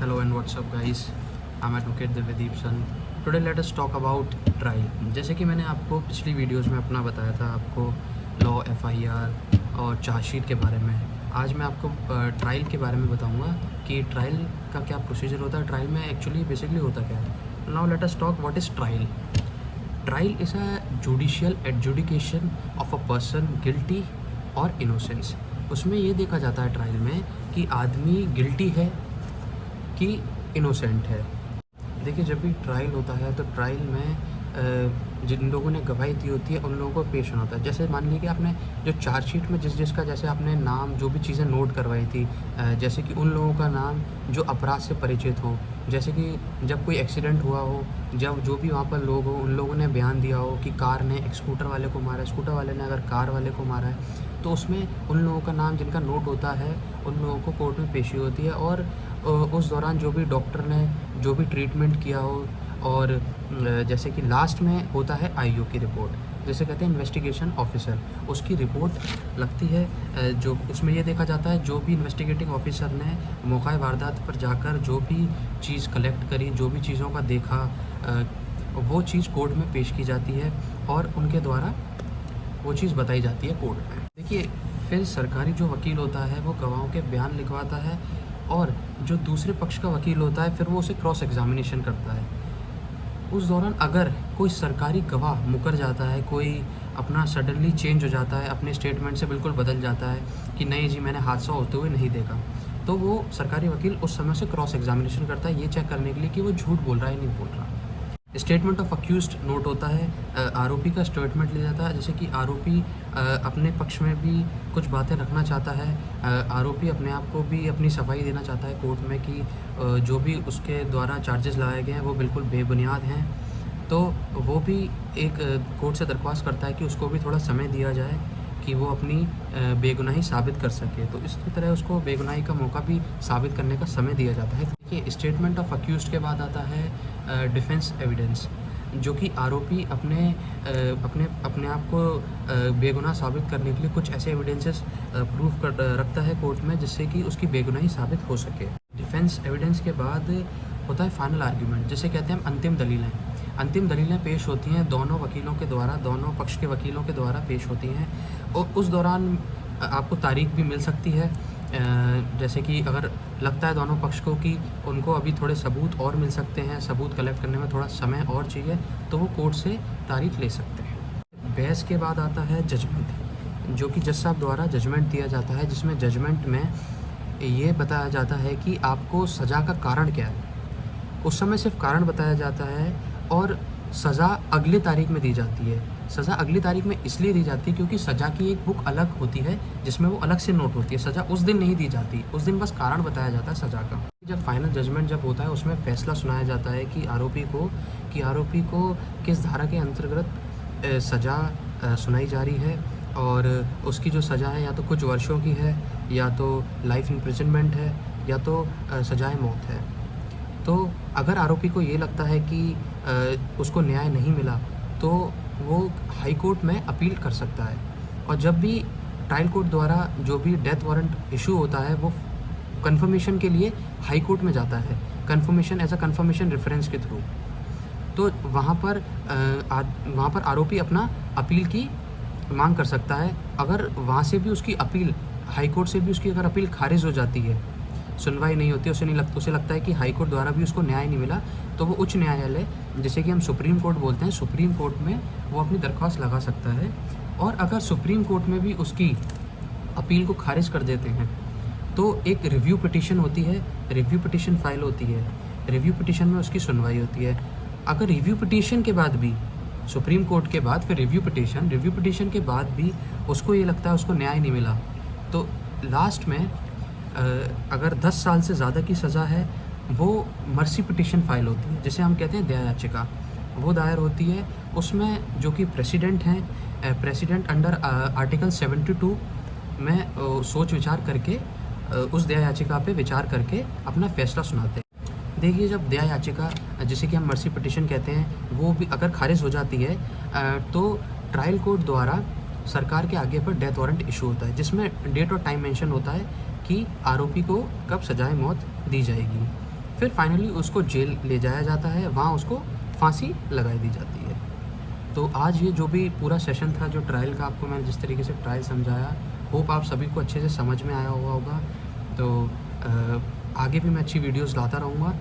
Hello and what's up guys? I'm Advocate Divyadeep Sun. Today let us talk about trial. जैसे कि मैंने आपको पिछली वीडियोस में अपना बताया था आपको लॉ, एफआईआर और चार्जशीट के बारे में। आज मैं आपको ट्रायल के बारे में बताऊंगा कि ट्रायल का क्या प्रोसीजर होता है, ट्रायल में एक्चुअली बेसिकली होता क्या है। Now let us talk what is trial. Trial is a judicial adjudication of a person guilty और इनोसेंस। उसमें ये देखा जाता है ट्रायल में कि आदमी गिल्टी है कि इनोसेंट है। देखिए, जब भी ट्रायल होता है तो ट्रायल में जिन लोगों ने गवाही दी होती है उन लोगों को पेश होना होता है। जैसे मान लीजिए कि आपने जो चार्जशीट में जिसका जैसे आपने नाम जो भी चीज़ें नोट करवाई थी, जैसे कि उन लोगों का नाम जो अपराध से परिचित हो, जैसे कि जब कोई एक्सीडेंट हुआ हो, जब जो भी वहाँ पर लोग हो उन लोगों ने बयान दिया हो कि कार ने एक स्कूटर वाले को मारा है, स्कूटर वाले ने अगर कार वाले को मारा है, तो उसमें उन लोगों का नाम जिनका नोट होता है उन लोगों को कोर्ट में पेशी होती है। और उस दौरान जो भी डॉक्टर ने जो भी ट्रीटमेंट किया हो, और जैसे कि लास्ट में होता है आईओ की रिपोर्ट, जैसे कहते हैं इन्वेस्टिगेशन ऑफिसर, उसकी रिपोर्ट लगती है। जो उसमें ये देखा जाता है जो भी इन्वेस्टिगेटिंग ऑफिसर ने मौका वारदात पर जाकर जो भी चीज़ कलेक्ट करी, जो भी चीज़ों का देखा, वो चीज़ कोर्ट में पेश की जाती है और उनके द्वारा वो चीज़ बताई जाती है कोर्ट में। देखिए, फिर सरकारी जो वकील होता है वो गवाहों के बयान लिखवाता है, और जो दूसरे पक्ष का वकील होता है फिर वो उसे क्रॉस एग्जामिनेशन करता है। उस दौरान अगर कोई सरकारी गवाह मुकर जाता है, कोई अपना सडनली चेंज हो जाता है, अपने स्टेटमेंट से बिल्कुल बदल जाता है कि नहीं जी मैंने हादसा होते हुए नहीं देखा, तो वो सरकारी वकील उस समय से क्रॉस एग्जामिनेशन करता है ये चेक करने के लिए कि वो झूठ बोल रहा है या नहीं बोल रहा। स्टेटमेंट ऑफ अक्यूज्ड नोट होता है, आरोपी का स्टेटमेंट लिया जाता है। जैसे कि आरोपी अपने पक्ष में भी कुछ बातें रखना चाहता है, आरोपी अपने आप को भी अपनी सफाई देना चाहता है कोर्ट में कि जो भी उसके द्वारा चार्जेस लगाए गए हैं वो बिल्कुल बेबुनियाद हैं, तो वो भी एक कोर्ट से दरख्वास्त करता है कि उसको भी थोड़ा समय दिया जाए कि वो अपनी बेगुनाही साबित कर सके। तो इस तरह उसको बेगुनाही का मौका भी साबित करने का समय दिया जाता है। देखिए, स्टेटमेंट ऑफ अक्यूज्ड के बाद आता है डिफेंस एविडेंस, जो कि आरोपी अपने आप को बेगुनाह साबित करने के लिए कुछ ऐसे एविडेंसेस प्रूफ कर रखता है कोर्ट में जिससे कि उसकी बेगुनाही साबित हो सके। डिफेंस एविडेंस के बाद होता है फाइनल आर्ग्यूमेंट, जिसे कहते हैं हम अंतिम दलीलें। अंतिम दलीलें पेश होती हैं दोनों वकीलों के द्वारा, दोनों पक्ष के वकीलों के द्वारा पेश होती हैं, और उस दौरान आपको तारीख भी मिल सकती है। जैसे कि अगर लगता है दोनों पक्ष को कि उनको अभी थोड़े सबूत और मिल सकते हैं, सबूत कलेक्ट करने में थोड़ा समय और चाहिए, तो वो कोर्ट से तारीख ले सकते हैं। बहस के बाद आता है जजमेंट, जो कि जज साहब द्वारा जजमेंट दिया जाता है, जिसमें जजमेंट में ये बताया जाता है कि आपको सज़ा का कारण क्या है। उस समय सिर्फ कारण बताया जाता है और सज़ा अगली तारीख में दी जाती है। सज़ा अगली तारीख में इसलिए दी जाती है क्योंकि सज़ा की एक बुक अलग होती है जिसमें वो अलग से नोट होती है। सज़ा उस दिन नहीं दी जाती, उस दिन बस कारण बताया जाता है सज़ा का। जब फाइनल जजमेंट जब होता है उसमें फैसला सुनाया जाता है कि आरोपी को किस धारा के अंतर्गत सज़ा सुनाई जा रही है, और उसकी जो सज़ा है या तो कुछ वर्षों की है, या तो लाइफ इम्प्रिजनमेंट है, या तो सज़ाए मौत है। तो अगर आरोपी को ये लगता है कि उसको न्याय नहीं मिला तो वो हाई कोर्ट में अपील कर सकता है, और जब भी ट्रायल कोर्ट द्वारा जो भी डेथ वारंट इशू होता है वो कंफर्मेशन के लिए हाई कोर्ट में जाता है, confirmation as a confirmation reference के थ्रू। तो वहाँ पर आरोपी अपना अपील की मांग कर सकता है। अगर वहाँ से भी उसकी अपील, हाई कोर्ट से भी उसकी अगर अपील खारिज हो जाती है, सुनवाई नहीं होती, उसे लगता है कि हाई कोर्ट द्वारा भी उसको न्याय नहीं मिला, तो वो उच्च न्यायालय, जैसे कि हम सुप्रीम कोर्ट बोलते हैं, सुप्रीम कोर्ट में वो अपनी दरख्वास्त लगा सकता है। और अगर सुप्रीम कोर्ट में भी उसकी अपील को खारिज कर देते हैं तो एक रिव्यू पिटीशन होती है, रिव्यू पिटीशन फाइल होती है, रिव्यू पिटीशन में उसकी सुनवाई होती है। अगर रिव्यू पिटीशन के बाद भी, सुप्रीम कोर्ट के बाद फिर रिव्यू पिटीशन के बाद भी उसको ये लगता है उसको न्याय नहीं मिला, तो लास्ट में अगर 10 साल से ज़्यादा की सज़ा है वो मर्सी पिटीशन फाइल होती है, जिसे हम कहते हैं दया याचिका, वो दायर होती है। उसमें जो कि प्रेसिडेंट हैं, प्रेसिडेंट अंडर आर्टिकल 72 में सोच विचार करके उस दया याचिका पे विचार करके अपना फैसला सुनाते हैं। देखिए, जब दया याचिका, जिसे कि हम मर्सी पिटीशन कहते हैं, वो भी अगर खारिज हो जाती है तो ट्रायल कोर्ट द्वारा सरकार के आगे पर डेथ वारंट इशू होता है, जिसमें डेट और टाइम मेंशन होता है कि आरोपी को कब सजाए मौत दी जाएगी। फिर फाइनली उसको जेल ले जाया जाता है, वहाँ उसको फांसी लगाई दी जाती है। तो आज ये जो भी पूरा सेशन था जो ट्रायल का, आपको मैंने जिस तरीके से ट्रायल समझाया, होप आप सभी को अच्छे से समझ में आया हुआ होगा। तो आगे भी मैं अच्छी वीडियोस लाता रहूँगा।